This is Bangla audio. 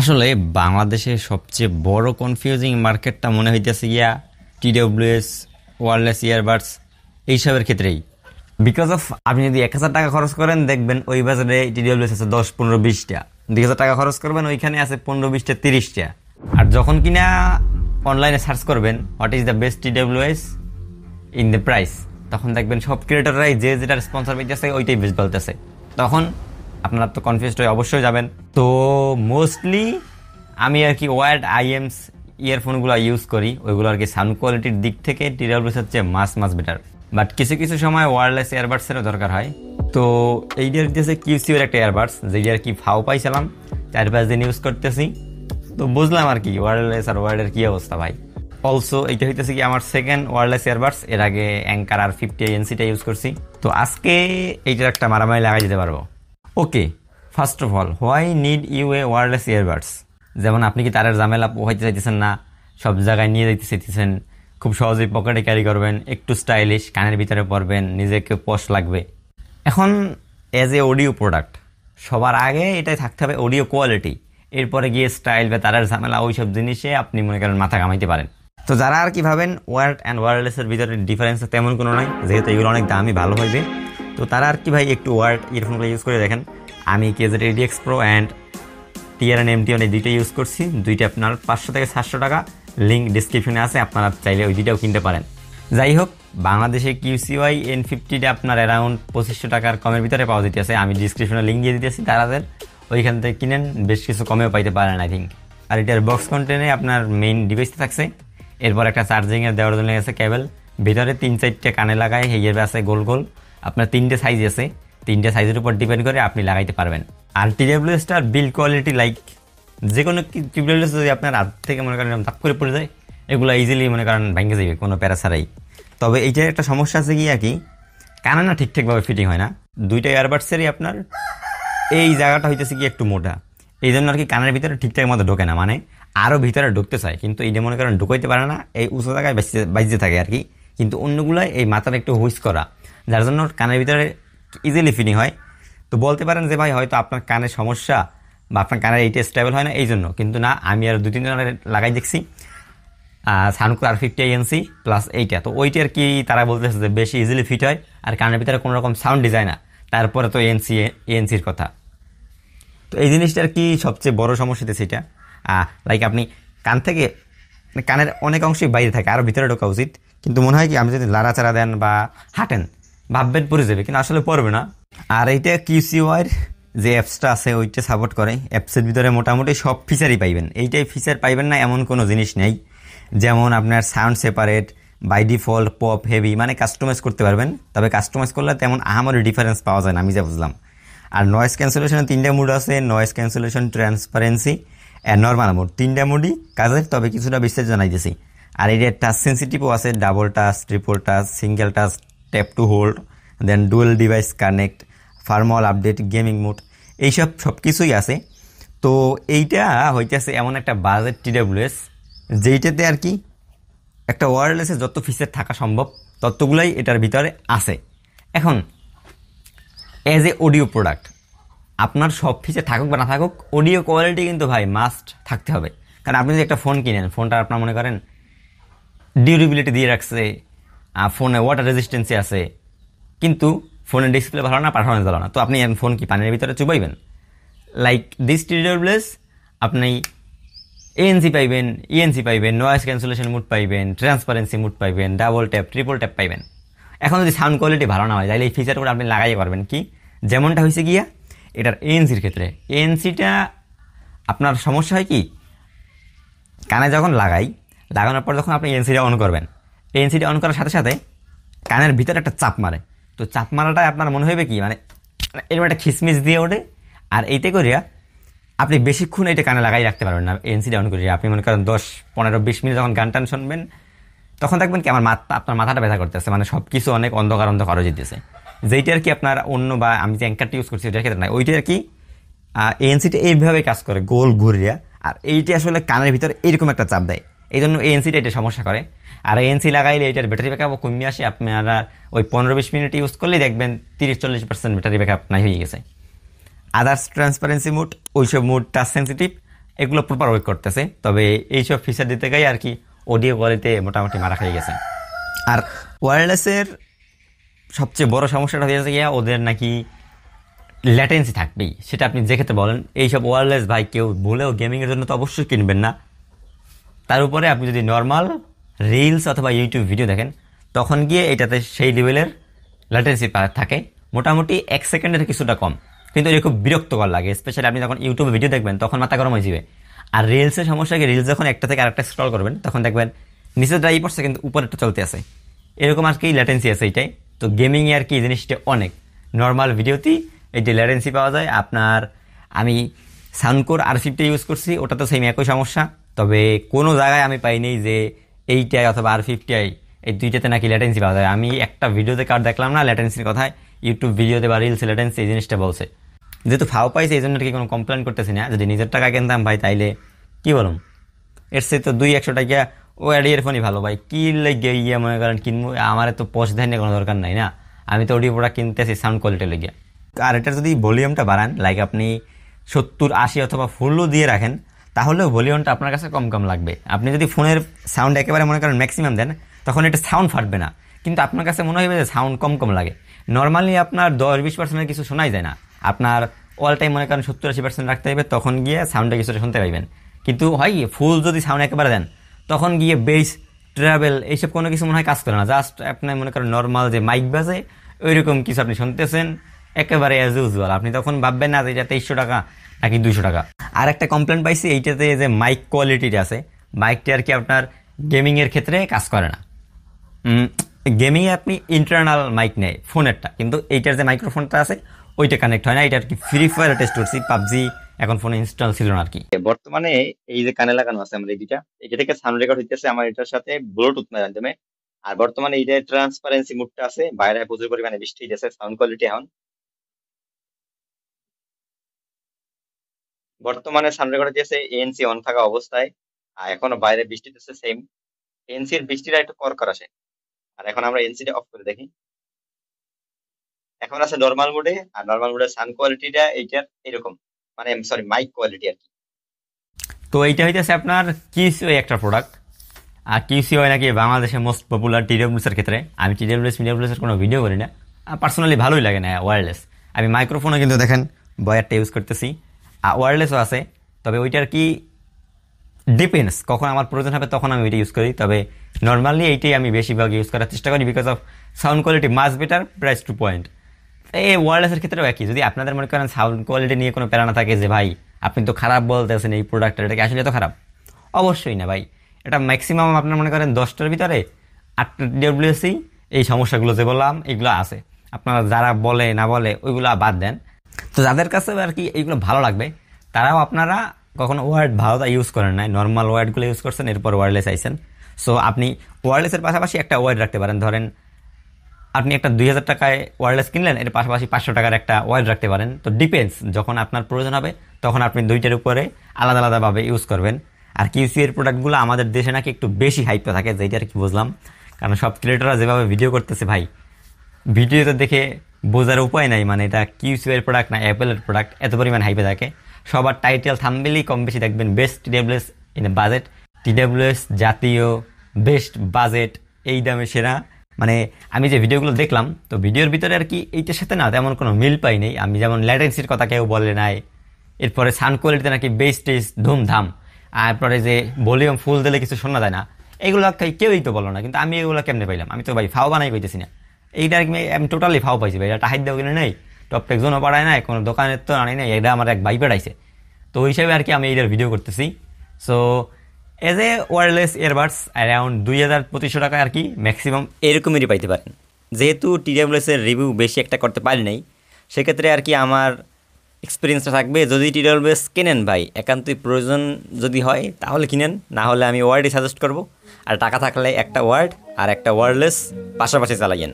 আসলে বাংলাদেশের সবচেয়ে বড় কনফিউজিং মার্কেটটা মনে হইতেছে গিয়া টিডব্লিউএস, ওয়্যারলেস ইয়ারবাডস এইসবের ক্ষেত্রেই। বিকজ অফ আপনি যদি 1,000 টাকা খরচ করেন দেখবেন ওই বাজারে টিডব্লিউএস আছে 10, 15, 20টা। 2,000 টাকা খরচ করবেন ওইখানে আছে 15, 20টা, 30টা। আর যখন কিনা অনলাইনে সার্চ করবেন what is the best TWS in the price, তখন দেখবেন সব ক্রিয়েটররাই যে যেটার স্পন্সর পেতেছে ওইটাই বেস্ট বলতেছে। তখন আপনারা তো কনফিউজড হয়ে অবশ্যই যাবেন। তো মোস্টলি আমি আর কি ওয়ার্ড আইএমস ইয়ারফোনগুলো ইউজ করি, ওইগুলো আর কি সাউন্ড কোয়ালিটির দিক থেকে টিডব্লিউএস হচ্ছে মাস বেটার। বাট কিছু কিছু সময় ওয়্যারলেস ইয়ারবাডসেরও দরকার হয়। তো এইটার দিয়েছে কিউসিওর একটা ইয়ারবাডস, যেটা আর কি ফাও পাইছিলাম, 4-5 দিন ইউজ করতেছি, তো বুঝলাম আর কি ওয়্যারলেস আর ওয়ার্ডের কি অবস্থা ভাই। অলসো এইটা হইতেছে কি আমার সেকেন্ড ওয়্যারলেস ইয়ারবাডস, এর আগে অ্যাঙ্কার আর 50 এনসিটা ইউজ করছি। তো আজকে এইটার একটা মারামারি লাগাই দিতে পারবো। Okay, first of all why need you a wireless earbuds? যেমন আপনি কি তারের ঝামেলা পোহাইতে চাইতেছেন না, সব জায়গায় নিয়ে যাইতে চাইতেছেন, খুব সহজেই পকেটে ক্যারি করবেন, একটু স্টাইলিশ, কানের ভিতরে পরবেন, নিজেকে পশ লাগবে। এখন অ্যাজ এ অডিও প্রোডাক্ট সবার আগে এটাই থাকতে হবে অডিও কোয়ালিটি, এরপরে গিয়ে স্টাইল বা তারের ঝামেলা ওইসব জিনিসে আপনি মনে করেন মাথা কামাইতে পারেন। তো যারা আর কি ভাবেন ওয়ার্ড অ্যান্ড ওয়্যারলেসের ভিতরে ডিফারেন্স তেমন কোনো নয়, যেহেতু এগুলো অনেক দামি ভালো হইবে, তো তারা আর কি ভাই একটু ওয়ার্ড ইয়ারফোনগুলো ইউজ করে দেখেন। আমি KZ EDX Pro and TRN MT দুইটা ইউজ করছি, দুইটা আপনার 500 থেকে 700 টাকা, লিঙ্ক ডিসক্রিপশনে আছে, আপনারা চাইলে ওই দুইটাও কিনতে পারেন। যাই হোক, বাংলাদেশে কিউসিওয়াই N50টা আপনার অ্যারাউন্ড 2500 টাকার কমের ভিতরে পাওয়া যেতেছে, আমি ডিসক্রিপশনে লিঙ্ক দিয়ে দিতেছি, তারাদের ওইখান থেকে কিনেন, বেশ কিছু কমেও পাইতে পারেন আই থিঙ্ক। আর এটার বক্স কন্টেন্টে আপনার মেইন ডিভাইসটা থাকছে, এরপর একটা চার্জিংয়ের দেওয়ার জন্য আছে কেবল, ভিতরে 3-4টে কানে লাগায় হেয়ার আছে গোল গোল, আপনার 3টে সাইজ আছে, 3টে সাইজের উপর ডিপেন্ড করে আপনি লাগাইতে পারবেন। আর টিডব্লিউএসটার বিল্ড কোয়ালিটি লাইক যে কোনো টিডব্লিউএস যদি আপনার হাত থেকে মনে করেন ধাপ করে পড়ে যায়, এগুলো ইজিলি মনে করেন ভেঙে যাবে কোনো প্যারা ছাড়াই। তবে এইটার একটা সমস্যা আছে কি আর কি, কানে না ঠিকঠাকভাবে ফিটিং হয় না। দুইটা ইয়ারবাডসেরই আপনার এই জায়গাটা হইতেছে কি একটু মোটা, এই জন্য আর কি কানের ভিতরে ঠিকঠাক মতো ঢোকে না, মানে আরও ভিতরে ঢুকতে চায় কিন্তু এইটা মনে করেন ঢুকাইতে পারে না, এই উঁচু জায়গায় বাজতে থাকে আর কি। কিন্তু অন্যগুলোয় এই মাথাটা একটু হুইস করা, যার জন্য কানের ভিতরে ইজিলি ফিটিং হয়। তো বলতে পারেন যে ভাই হয়তো আপনার কানের সমস্যা বা আপনার কানের এইটা স্টেবল হয় না এই জন্য, কিন্তু না, আমি আর 2-3 জন লাগাই দেখছি সাউন্ডকোর আর 50 এনসি প্লাস এইটা, তো ওইটা আর কি তারা বলতেছে যে বেশি ইজিলি ফিট হয় আর কানের ভিতরে কোনো রকম সাউন্ড ডিজাইন না। তারপরে তো এনসির কথা, তো এই জিনিসটা আর কি সবচেয়ে বড় সমস্যা হচ্ছে এটা। লাইক আপনি কান থেকে কানের অনেক অংশই বাইরে থাকে, আরও ভিতরে ঢোকা উচিত, কিন্তু মনে হয় কি আপনি যদি লাড়াচাড়া দেন বা হাঁটেন ভাববেন পড়ে যাবে, কিন্তু আসলে পড়বে না। আর এইটা কিউসিওয়াইয়ের যে অ্যাপসটা আছে ওইটা সাপোর্ট করে, অ্যাপসের ভিতরে মোটামুটি সব ফিচারই পাইবেন, এইটাই ফিচার পাইবেন না এমন কোনো জিনিস নেই। যেমন আপনার sound separate, by default, pop, heavy, মানে কাস্টমাইজ করতে পারবেন, তবে কাস্টমাইজ করলে তেমন আহামরি ডিফারেন্স পাওয়া যায় না আমি যা বুঝলাম। আর নয়েজ ক্যান্সেলেশনের 3টা মুড আছে, noise cancellation, transparency and normal mode, 3টা মুডই কাজের, তবে কিছুটা বিস্তারিত জানাইতেছি। আর এটা টাচ সেন্সিটিভও আছে, double touch, triple touch, single touch, tap to hold, then dual device connect, firmware update, gaming mode, এইসব সব কিছুই আছে। তো এইটা হইতেছে এমন একটা বাজেট টিডব্লিউএস যেইটাতে আর কি একটা ওয়্যারলেসে যত ফিচার থাকা সম্ভব ততগুলাই এটার ভিতরে আছে। এখন অ্যাজ এ অডিও প্রোডাক্ট আপনার সব ফিচার থাকুক বা না থাকুক, অডিও কোয়ালিটি কিন্তু ভাই মাস্ট থাকতে হবে। কারণ আপনি যদি একটা ফোন কিনেন, ফোনটা আপনার মনে করেন ডিউরেবিলিটি দিয়ে রাখছে, ফোনে ওয়াটার রেজিস্ট্যান্সি আছে, কিন্তু ফোনের ডিসপ্লে ভালো না, পারফরমেন্স ভালো না, তো আপনি ফোন কি পানির ভিতরে চুবাইবেন? লাইক দিস টিডব্লিউএস আপনি এএনসি পাইবেন, ইএনসি পাইবেন, নয়েজ ক্যান্সেলেশন মুড পাইবেন, ট্রান্সপারেন্সি মুড পাইবেন, ডাবল ট্যাপ, ট্রিপল ট্যাপ পাইবেন। এখন যদি সাউন্ড কোয়ালিটি ভালো না হয় তাহলে এই ফিচারগুলো আপনি লাগাই পারবেন কি, যেমনটা হয়েছে গিয়া এটার এএনসির ক্ষেত্রে। এএনসিটা আপনার সমস্যা হয় কি, কানে যখন লাগানোর পর যখন আপনি এএনসিটা অন করবেন, এএনসিটা অন করার সাথে সাথে কানের ভিতরে একটা চাপ মারে, তো চাপ মারাটাই আপনার মনে হবে কি মানে এরকম একটা খিসমিস দিয়ে ওঠে। আর এইতে করিয়া আপনি বেশিক্ষণ এটা কানে লাগাই রাখতে পারবেন না এএনসি ডাউন করিয়া। আপনি মনে করেন 10-15-20 মিনিট যখন গান টান শুনবেন তখন দেখবেন কি আপনার মাথাটা ব্যথা করতেছে, মানে সব কিছু অনেক অন্ধকার হয়ে যেতেছে, যেইটা আর কি আপনার অন্য বা আমি যে অ্যাঙ্কারটা ইউজ করছি ওইটার ক্ষেত্রে নাই, ওইটা আর কি এএনসিটা এইভাবে কাজ করে গোল ঘুরিয়া, আর এইটা আসলে কানের ভিতরে এইরকম একটা চাপ দেয়, এই জন্য এএনসিটা এটা সমস্যা করে। আর এএনসি লাগাইলে এটার ব্যাটারি ব্যাকআপও কমে আসে, আপনারা ওই 15-20 মিনিট ইউজ করলেই দেখবেন 30-40% ব্যাটারি ব্যাকআপ নাই হয়ে গেছে। আদার্স ট্রান্সপারেন্সি মুড, ওইসব মুড টাচ সেন্সিটিভ, এগুলো প্রপার ওয়ার্ক করতেছে, তবে এইসব ফিচার দিতে গিয়ে আর কি অডিও কোয়ালিটি মোটামুটি মারা খেয়ে গেছে। আর ওয়্যারলেসের সবচেয়ে বড় সমস্যাটা হয়েছে গিয়া ওদের নাকি ল্যাটেন্সি থাকবেই, সেটা আপনি যে ক্ষেত্রে বলেন। এইসব ওয়্যারলেস ভাই কেউ বলেও গেমিংয়ের জন্য তো অবশ্যই কিনবেন না। তার উপরে আপনি যদি নর্মাল রিলস অথবা ইউটিউব ভিডিও দেখেন তখন গিয়ে এটাতে সেই লেভেলের ল্যাটেন্সি থাকে, মোটামুটি 1 সেকেন্ডের কিছুটা কম, কিন্তু এটা খুব বিরক্তকর লাগে। স্পেশালি আপনি যখন ইউটিউবে ভিডিও দেখবেন তখন মাথা গরম হয়ে যাবে। আর রিলসের সমস্যা কি, রিলস যখন একটা থেকে আরেকটা স্ক্রল করবেন তখন দেখবেন নিচে ড্রাই পড়ছে কিন্তু উপরেরটা চলতে আছে, এরকম আর কি ল্যাটেন্সি আছে এইটাই। তো গেমিংয়ে আর কি এই জিনিসটা অনেক নর্মাল ভিডিওতেই এই যে ল্যাটেন্সি পাওয়া যায়। আপনার আমি সাউন্ডকোর R50 ইউজ করছি, ওটা তো সেম একই সমস্যা, তবে কোনো জায়গায় আমি পাইনি যে এইটাই অথবা R50i এই দুইটাতে নাকি ল্যাটেন্সি পাওয়া যায়। আমি একটা ভিডিওতে কার দেখলাম না ল্যাটেন্সির কথায়, ইউটিউব ভিডিওতে বা রিলস ল্যাটেন্সি এই জিনিসটা বলছে। যেহেতু ফাও পাইছে এই জন্য আর কি কোনো কমপ্লেন করতেছি না। যদি নিজের টাকা কিনতাম ভাই তাইলে কি বলুন, এর সে তো 200-100 টাকা ও ইয়ারফোনই ভালো ভাই, কি লেগে ইয়ে মনে করেন কিনবো, আমার তো পয়সা দেয় কোনো দরকার নাই না, আমি তো অডিও প্রোডাক্ট কিনতেছি সাউন্ড কোয়ালিটি লেগে। আর এটার যদি ভলিউমটা বাড়ান, লাইক আপনি 70-80 অথবা ফুলও দিয়ে রাখেন, তাহলেও ভলিউমটা আপনার কাছে কম কম লাগবে। আপনি যদি ফোনের সাউন্ড একেবারে মনে করেন ম্যাক্সিমাম দেন তখন এটা সাউন্ড ফাটবে না, কিন্তু আপনার কাছে মনে হবে যে সাউন্ড কম কম লাগে। নর্মালি আপনার 10-20% কিছু শোনাই যায় না, আপনার অল টাইম মনে করেন 70-80% রাখতে হবে, তখন গিয়ে সাউন্ডটা কিছুটা শুনতে পাইবেন। কিন্তু হয় ফুল যদি সাউন্ড একেবারে দেন তখন গিয়ে বেস ট্রাভেল এইসব কোনো কিছু মনে হয় কাজ করে না, জাস্ট আপনার মনে করেন নর্মাল যে মাইক বাজে ওইরকম কিছু আপনি শুনতেছেন একেবারে অ্যাজ ইউজুয়াল। আপনি তখন ভাববেন না যে এটা 2300 টাকা নাকি 200 টাকা। আর একটা কমপ্লেন পাইছি এইটাতে যে মাইক কোয়ালিটিটা আছে, মাইকটা আর কি আপনার গেমিংয়ের ক্ষেত্রে কাজ করে না। গেমিংয়ে আপনি ইন্টারনাল মাইক নেয় ফোনেরটা, কিন্তু এইটার যে মাইক্রোফোনটা আছে ওইটা কানেক্ট হয় না। এটা আর কি ফ্রি ফায়ার টেস্ট করছি, পাবজি এখন ফোনে ইনস্টল ছিল না আর কি। বর্তমানে এই যে কানে লাগানো আছে আমার এইটা থেকে সাউন্ড রেকর্ড হইতেছে আমার এটার সাথে ব্লুটুথ মাধ্যমে। আর বর্তমানে এই যে ট্রান্সপারেন্সি মুডটা আছে, বাইরে প্রচুর পরিমাণে বৃষ্টি হইতেছে, সাউন্ড কোয়ালিটি এখন বর্তমানে সাউন্ড রেকর্ড হইতেছে ANC অন থাকা অবস্থায়, আর এখনো বাইরে বৃষ্টি হচ্ছে সেম। ANC এর বৃষ্টিটা একটু কর আসে। আর এখন আমরা এনসিটা অফ করে দেখি, এখন আছে নর্মাল মোডে, আর নর্মাল মোডের সাউন্ড কোয়ালিটিটা এইটার এরকম, মানে সরি মাইক কোয়ালিটি আর কি। তো এইটা হইতেছে আপনার কিউসিও একটা প্রোডাক্ট। আর কিউসিও নাকি বাংলাদেশের মোস্ট পপুলার TWS এর ক্ষেত্রে। আমি TWS এর কোনো ভিডিও করি না, পার্সোনালি ভালোই লাগে না ওয়্যারলেস। আমি মাইক্রোফোনও কিন্তু দেখেন বয়ারটা ইউজ করতেছি, আর ওয়্যারলেসও আছে, তবে ওইটার কি ডিপেন্ডস, কখন আমার প্রয়োজন হবে তখন আমি ওইটা ইউজ করি। তবে নর্মালি এইটাই আমি বেশিরভাগ ইউজ করার চেষ্টা করি, because of sound quality much better, price to point. এই ওয়্যারলেসের ক্ষেত্রেও একই, যদি আপনাদের মনে করেন সাউন্ড কোয়ালিটি নিয়ে কোনো প্যারা না থাকে যে ভাই আপনি তো খারাপ বলতেছেন এই প্রোডাক্টটা, এটা কি আসলে এত খারাপ, অবশ্যই না ভাই। এটা ম্যাক্সিমাম আপনার মনে করেন 10টার ভিতরে 8টা TWS এই সমস্যাগুলো যে বললাম এগুলো আছে। আপনারা যারা বলে না বলে ওইগুলো বাদ দেন। তো যাদের কাছে আর কি এইগুলো ভালো লাগবে তারাও আপনারা কখনো ওয়ার্ড ভালোটা ইউজ করেন নাই, নর্মাল ওয়ার্ডগুলো ইউজ করছেন, এরপর ওয়্যারলেস আইছেন। সো আপনি ওয়্যারলেসের পাশাপাশি একটা ওয়ার্ড রাখতে পারেন। ধরেন আপনি একটা 2000 টাকায় ওয়্যারলেস কিনলেন, এর পাশাপাশি 500 টাকার একটা ওয়ার্ড রাখতে পারেন। তো ডিপেন্ডস, যখন আপনার প্রয়োজন হবে তখন আপনি দুইটার উপরে আলাদা আলাদাভাবে ইউজ করবেন। আর কিউসি এর প্রোডাক্টগুলো আমাদের দেশে নাকি একটু বেশি হাইপে থাকে, যেটা আর কি বুঝলাম, কারণ সব ক্রিয়েটররা যেভাবে ভিডিও করতেছে ভাই, ভিডিওতে দেখে বোঝার উপায় নাই মানে এটা কিউসি এর প্রোডাক্ট না অ্যাপেলের প্রোডাক্ট, এত পরিমাণ হাইপে থাকে। সবার টাইটেল থাম্বনেইলেই কম বেশি দেখবেন best TWS in a budget, TWS জাতীয় বেস্ট বাজেট, এই দামে সেরা। মানে আমি যে ভিডিওগুলো দেখলাম, তো ভিডিওর ভিতরে আর কি এইটার সাথে না তেমন কোনো মিল পাই নেই। আমি যেমন ল্যাটেন্সির কথা কেউ বলে নাই, এরপরে সাউন্ড কোয়ালিটিতে নাকি বেস্ট ধুমধাম, আর পরে যে ভলিউম ফুল দিলে কিছু শোনা যায় না, এগুলো কেউই তো বলো না, কিন্তু আমি এগুলো কেমনে পাইলাম? আমি তো ভাই ফাও বানাই কইতেছি না, এইটা আর কি আমি টোটালি ফাও পাইছি ভাই। এটা টাহাই দেওয়া কিনে নেই, টপ টেকজনও পাড়ায় নাই, কোনো দোকানের তো আনি নাই, এটা আমার এক ভাই পেড়াইছে। তো ওই হিসাবে আর কি আমি এইটার ভিডিও করতেছি। So as a wireless earbuds around 2000-2500 টাকা আর কি ম্যাক্সিমাম এরকমেরই পাইতে পারেন। যেহেতু TWS এর রিভিউ বেশি একটা করতে পারি নাই, সেক্ষেত্রে আর কি আমার এক্সপিরিয়েন্সটা থাকবে। যদি TWS কেনেন ভাই, একান্তই প্রয়োজন যদি হয় তাহলে কিনেন, না হলে আমি ওয়ার্ডই সাজেস্ট করব। আর টাকা থাকলে একটা ওয়ার্ড আর একটা ওয়্যারলেস পাশাপাশি চালাইয়েন।